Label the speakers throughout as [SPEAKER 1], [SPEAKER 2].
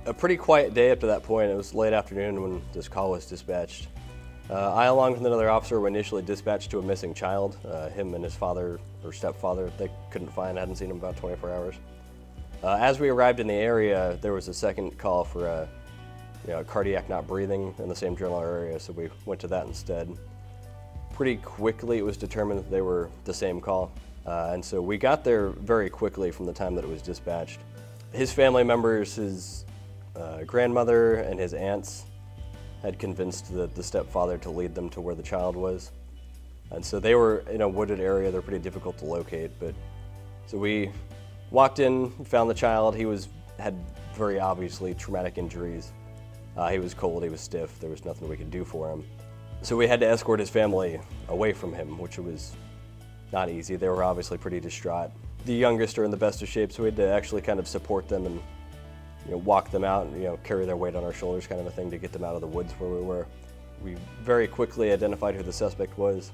[SPEAKER 1] A pretty quiet day up to that point. It was late afternoon when this call was dispatched. I, along with another officer, were initially dispatched to a missing child. Him and his father or stepfather, they couldn't find. I hadn't seen him about 24 hours. As we arrived in the area, there was a second call for cardiac not breathing in the same general area, so we went to that instead. Pretty quickly, it was determined that they were the same call, and so we got there very quickly from the time that it was dispatched. His family members, his grandmother and his aunts, had convinced the stepfather to lead them to where the child was. And so they were in a wooded area. They're pretty difficult to locate. So we walked in, found the child. He had very obviously traumatic injuries. He was cold, he was stiff. There was nothing we could do for him. So we had to escort his family away from him, which was not easy. They were obviously pretty distraught. The youngest are in the best of shape, so we had to actually kind of support them and walk them out and carry their weight on our shoulders, kind of a thing, to get them out of the woods where we were. We very quickly identified who the suspect was.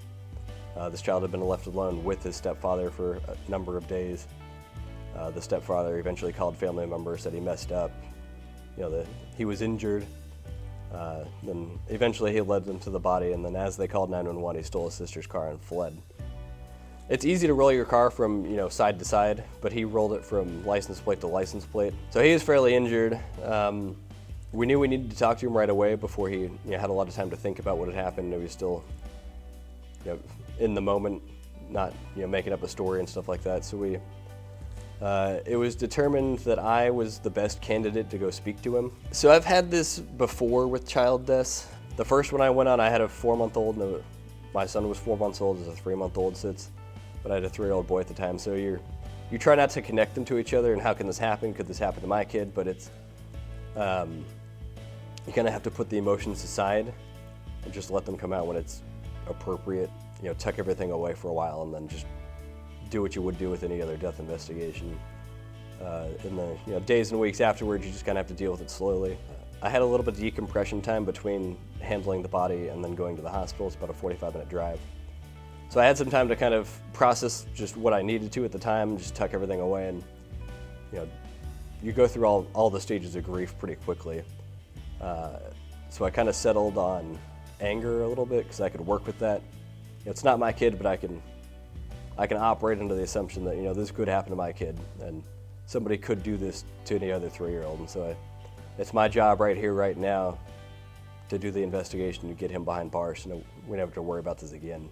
[SPEAKER 1] This child had been left alone with his stepfather for a number of days. The stepfather eventually called family members, said he messed up, that he was injured. Then eventually he led them to the body, and then as they called 911, he stole his sister's car and fled. It's easy to roll your car from side to side, but he rolled it from license plate to license plate. So he is fairly injured. We knew we needed to talk to him right away before he had a lot of time to think about what had happened. He was still in the moment, not making up a story and stuff like that. So it was determined that I was the best candidate to go speak to him. So I've had this before with child deaths. The first one I went on, I had a 4-month-old, and my son was 4 months old, as a 3-month-old sits. But I had a 3-year-old boy at the time, so you try not to connect them to each other and how can this happen? Could this happen to my kid? But it's you kind of have to put the emotions aside and just let them come out when it's appropriate. Tuck everything away for a while and then just do what you would do with any other death investigation. In the days and weeks afterwards, you just kind of have to deal with it slowly. I had a little bit of decompression time between handling the body and then going to the hospital. It's about a 45-minute drive. So I had some time to kind of process just what I needed to at the time and just tuck everything away. And you go through all the stages of grief pretty quickly. So I kind of settled on anger a little bit because I could work with that. It's not my kid, but I can operate under the assumption that this could happen to my kid, and somebody could do this to any other 3-year-old. And so it's my job right here, right now, to do the investigation to get him behind bars, so we never have to worry about this again.